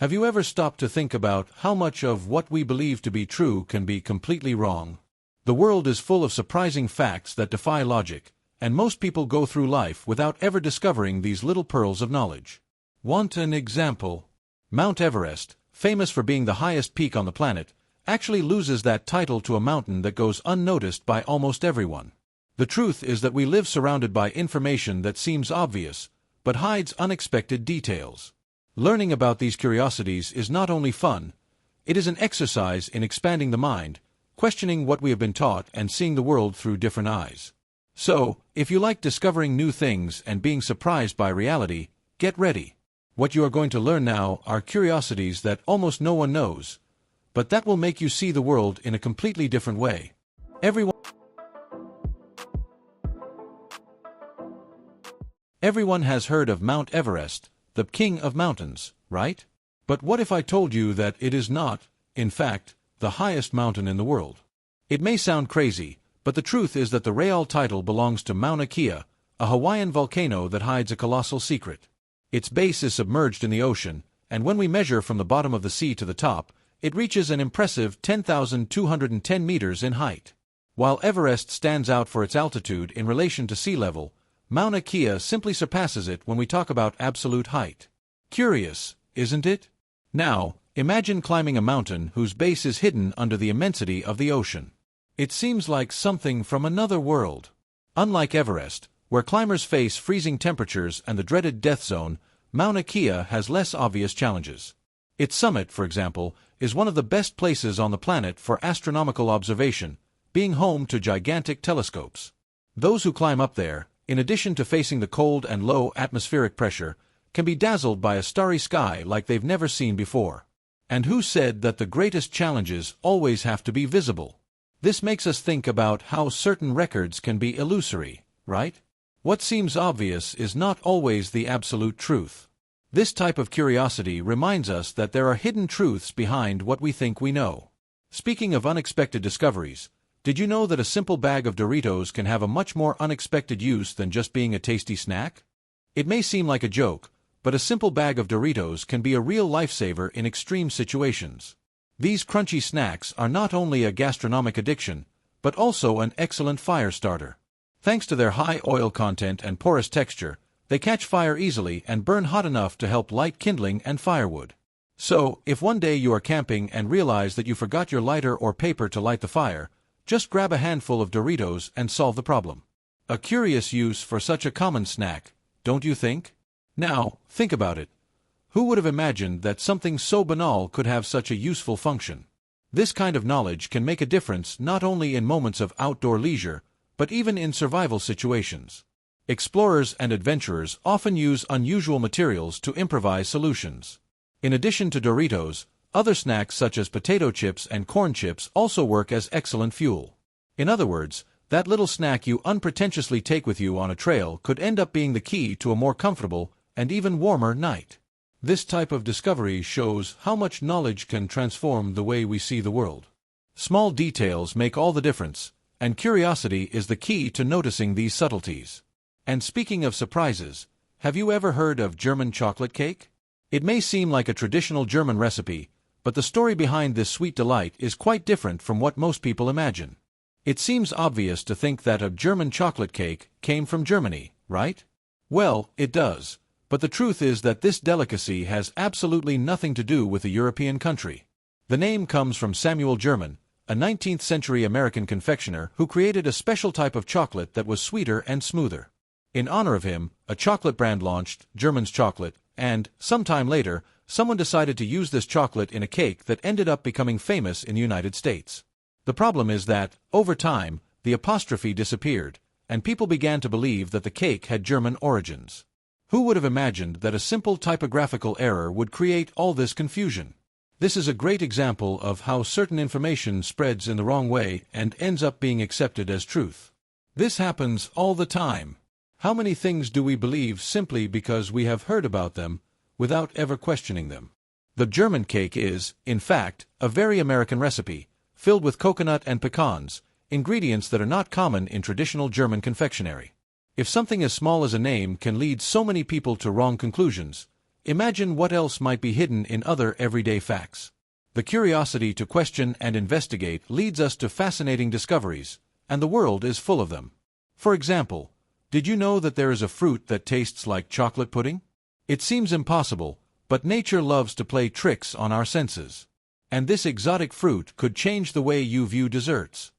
Have you ever stopped to think about how much of what we believe to be true can be completely wrong? The world is full of surprising facts that defy logic, and most people go through life without ever discovering these little pearls of knowledge. Want an example? Mount Everest, famous for being the highest peak on the planet, actually loses that title to a mountain that goes unnoticed by almost everyone. The truth is that we live surrounded by information that seems obvious, but hides unexpected details. Learning about these curiosities is not only fun, it is an exercise in expanding the mind, questioning what we have been taught and seeing the world through different eyes. So, if you like discovering new things and being surprised by reality, get ready. What you are going to learn now are curiosities that almost no one knows, but that will make you see the world in a completely different way. Everyone has heard of Mount Everest, the king of mountains, right? But what if I told you that it is not, in fact, the highest mountain in the world? It may sound crazy, but the truth is that the real title belongs to Mauna Kea, a Hawaiian volcano that hides a colossal secret. Its base is submerged in the ocean, and when we measure from the bottom of the sea to the top, it reaches an impressive 10,210 meters in height. While Everest stands out for its altitude in relation to sea level, Mauna Kea simply surpasses it when we talk about absolute height. Curious, isn't it? Now, imagine climbing a mountain whose base is hidden under the immensity of the ocean. It seems like something from another world. Unlike Everest, where climbers face freezing temperatures and the dreaded death zone, Mauna Kea has less obvious challenges. Its summit, for example, is one of the best places on the planet for astronomical observation, being home to gigantic telescopes. Those who climb up there, in addition to facing the cold and low atmospheric pressure, can be dazzled by a starry sky like they've never seen before. And who said that the greatest challenges always have to be visible? This makes us think about how certain records can be illusory, right? What seems obvious is not always the absolute truth. This type of curiosity reminds us that there are hidden truths behind what we think we know. Speaking of unexpected discoveries, did you know that a simple bag of Doritos can have a much more unexpected use than just being a tasty snack? It may seem like a joke, but a simple bag of Doritos can be a real lifesaver in extreme situations. These crunchy snacks are not only a gastronomic addiction, but also an excellent fire starter. Thanks to their high oil content and porous texture, they catch fire easily and burn hot enough to help light kindling and firewood. So, if one day you are camping and realize that you forgot your lighter or paper to light the fire, just grab a handful of Doritos and solve the problem. A curious use for such a common snack, don't you think? Now, think about it. Who would have imagined that something so banal could have such a useful function? This kind of knowledge can make a difference not only in moments of outdoor leisure, but even in survival situations. Explorers and adventurers often use unusual materials to improvise solutions. In addition to Doritos, other snacks such as potato chips and corn chips also work as excellent fuel. In other words, that little snack you unpretentiously take with you on a trail could end up being the key to a more comfortable and even warmer night. This type of discovery shows how much knowledge can transform the way we see the world. Small details make all the difference, and curiosity is the key to noticing these subtleties. And speaking of surprises, have you ever heard of German chocolate cake? It may seem like a traditional German recipe, but the story behind this sweet delight is quite different from what most people imagine. It seems obvious to think that a German chocolate cake came from Germany, right? Well, it does, but the truth is that this delicacy has absolutely nothing to do with a European country. The name comes from Samuel German, a 19th-century American confectioner who created a special type of chocolate that was sweeter and smoother. In honor of him, a chocolate brand launched, German's Chocolate, and, sometime later, someone decided to use this chocolate in a cake that ended up becoming famous in the United States. The problem is that, over time, the apostrophe disappeared, and people began to believe that the cake had German origins. Who would have imagined that a simple typographical error would create all this confusion? This is a great example of how certain information spreads in the wrong way and ends up being accepted as truth. This happens all the time. How many things do we believe simply because we have heard about them, without ever questioning them? The German cake is, in fact, a very American recipe, filled with coconut and pecans, ingredients that are not common in traditional German confectionery. If something as small as a name can lead so many people to wrong conclusions, Imagine what else might be hidden in other everyday facts. The curiosity to question and investigate leads us to fascinating discoveries, and the world is full of them. For example, did you know that there is a fruit that tastes like chocolate pudding? It seems impossible, but nature loves to play tricks on our senses. And this exotic fruit could change the way you view desserts.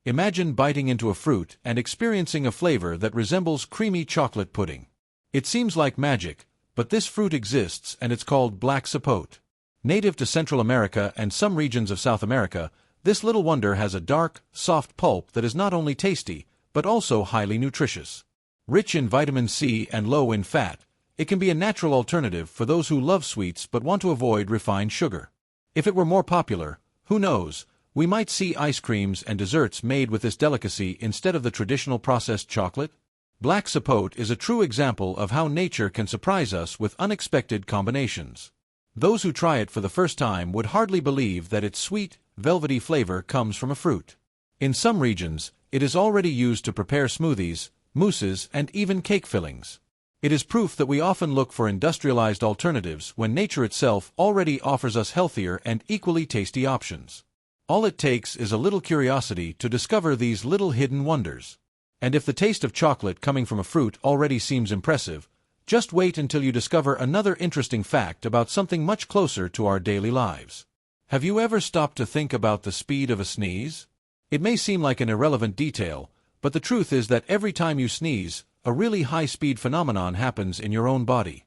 Imagine biting into a fruit and experiencing a flavor that resembles creamy chocolate pudding. It seems like magic, but this fruit exists and it's called black sapote. Native to Central America and some regions of South America, this little wonder has a dark, soft pulp that is not only tasty, but also highly nutritious. Rich in vitamin C and low in fat, it can be a natural alternative for those who love sweets but want to avoid refined sugar. If it were more popular, who knows, we might see ice creams and desserts made with this delicacy instead of the traditional processed chocolate. Black sapote is a true example of how nature can surprise us with unexpected combinations. Those who try it for the first time would hardly believe that its sweet, velvety flavor comes from a fruit. In some regions, it is already used to prepare smoothies, mousses, and even cake fillings. It is proof that we often look for industrialized alternatives when nature itself already offers us healthier and equally tasty options. All it takes is a little curiosity to discover these little hidden wonders. And if the taste of chocolate coming from a fruit already seems impressive, just wait until you discover another interesting fact about something much closer to our daily lives. Have you ever stopped to think about the speed of a sneeze? It may seem like an irrelevant detail, but the truth is that every time you sneeze, a really high-speed phenomenon happens in your own body.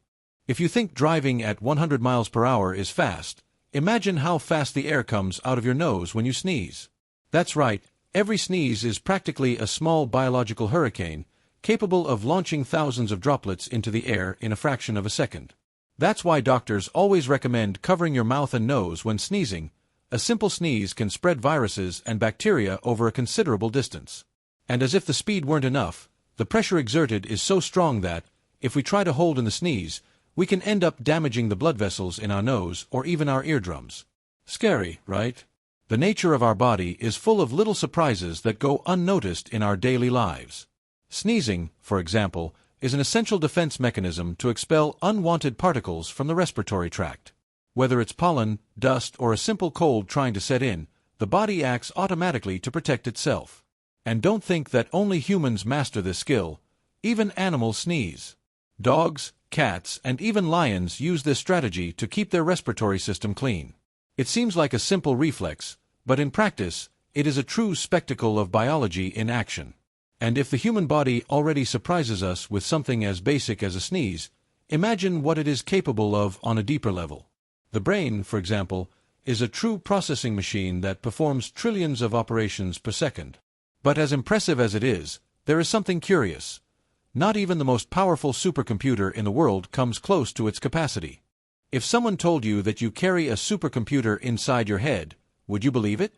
If you think driving at 100 miles per hour is fast, imagine how fast the air comes out of your nose when you sneeze. That's right, every sneeze is practically a small biological hurricane, capable of launching thousands of droplets into the air in a fraction of a second. That's why doctors always recommend covering your mouth and nose when sneezing. A simple sneeze can spread viruses and bacteria over a considerable distance. And as if the speed weren't enough, the pressure exerted is so strong that, if we try to hold in the sneeze, we can end up damaging the blood vessels in our nose or even our eardrums. Scary, right? The nature of our body is full of little surprises that go unnoticed in our daily lives. Sneezing, for example, is an essential defense mechanism to expel unwanted particles from the respiratory tract. Whether it's pollen, dust, or a simple cold trying to set in, the body acts automatically to protect itself. And don't think that only humans master this skill. Even animals sneeze. Dogs, cats, and even lions use this strategy to keep their respiratory system clean. It seems like a simple reflex, but in practice, it is a true spectacle of biology in action. And if the human body already surprises us with something as basic as a sneeze, imagine what it is capable of on a deeper level. The brain, for example, is a true processing machine that performs trillions of operations per second. But as impressive as it is, there is something curious. Not even the most powerful supercomputer in the world comes close to its capacity. If someone told you that you carry a supercomputer inside your head, would you believe it?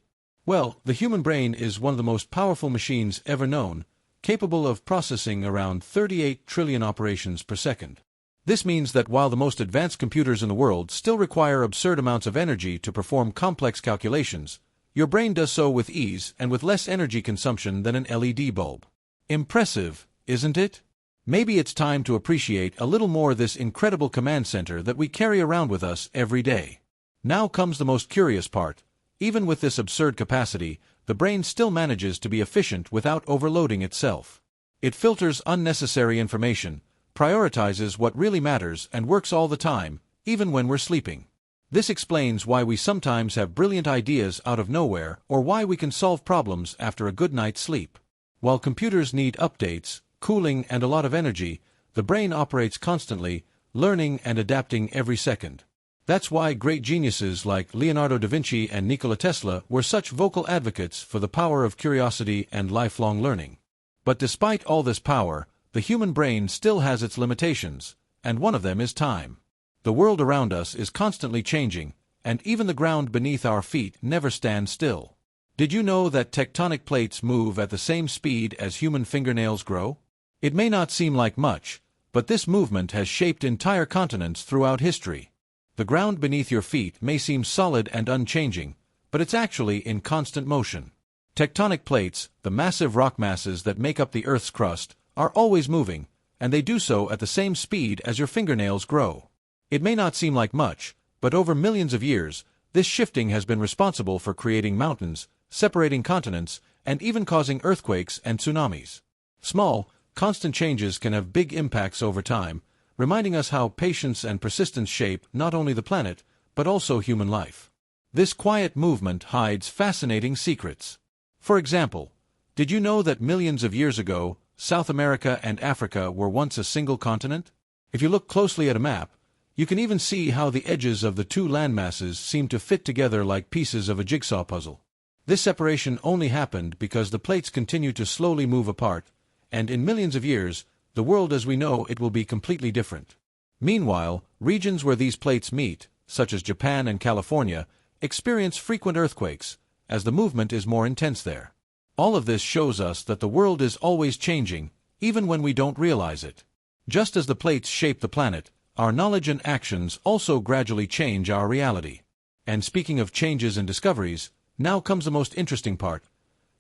Well, the human brain is one of the most powerful machines ever known, capable of processing around 38 trillion operations per second. This means that while the most advanced computers in the world still require absurd amounts of energy to perform complex calculations, your brain does so with ease and with less energy consumption than an LED bulb. Impressive, isn't it? Maybe it's time to appreciate a little more this incredible command center that we carry around with us every day. Now comes the most curious part. Even with this absurd capacity, the brain still manages to be efficient without overloading itself. It filters unnecessary information, prioritizes what really matters, and works all the time, even when we're sleeping. This explains why we sometimes have brilliant ideas out of nowhere, or why we can solve problems after a good night's sleep. While computers need updates, cooling, and a lot of energy, the brain operates constantly, learning and adapting every second. That's why great geniuses like Leonardo da Vinci and Nikola Tesla were such vocal advocates for the power of curiosity and lifelong learning. But despite all this power, the human brain still has its limitations, and one of them is time. The world around us is constantly changing, and even the ground beneath our feet never stands still. Did you know that tectonic plates move at the same speed as human fingernails grow? It may not seem like much, but this movement has shaped entire continents throughout history. The ground beneath your feet may seem solid and unchanging, but it's actually in constant motion. Tectonic plates, the massive rock masses that make up the Earth's crust, are always moving, and they do so at the same speed as your fingernails grow. It may not seem like much, but over millions of years, this shifting has been responsible for creating mountains, separating continents, and even causing earthquakes and tsunamis. Small, constant changes can have big impacts over time, reminding us how patience and persistence shape not only the planet, but also human life. This quiet movement hides fascinating secrets. For example, did you know that millions of years ago, South America and Africa were once a single continent? If you look closely at a map, you can even see how the edges of the two landmasses seem to fit together like pieces of a jigsaw puzzle. This separation only happened because the plates continue to slowly move apart, and in millions of years, the world as we know it will be completely different. Meanwhile, regions where these plates meet, such as Japan and California, experience frequent earthquakes, as the movement is more intense there. All of this shows us that the world is always changing, even when we don't realize it. Just as the plates shape the planet, our knowledge and actions also gradually change our reality. And speaking of changes and discoveries, now comes the most interesting part.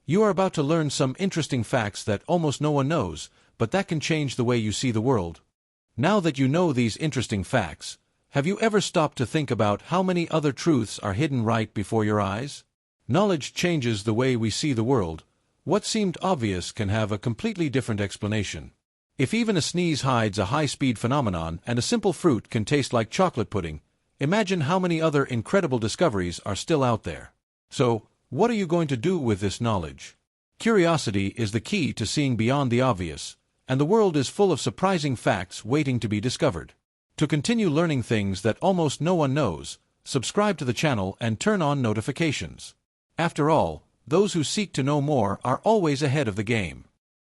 You are about to learn some interesting facts that almost no one knows, but that can change the way you see the world. Now that you know these interesting facts, have you ever stopped to think about how many other truths are hidden right before your eyes? Knowledge changes the way we see the world. What seemed obvious can have a completely different explanation. If even a sneeze hides a high-speed phenomenon and a simple fruit can taste like chocolate pudding, imagine how many other incredible discoveries are still out there. So, what are you going to do with this knowledge? Curiosity is the key to seeing beyond the obvious, and the world is full of surprising facts waiting to be discovered. To continue learning things that almost no one knows, subscribe to the channel and turn on notifications. After all, those who seek to know more are always ahead of the game.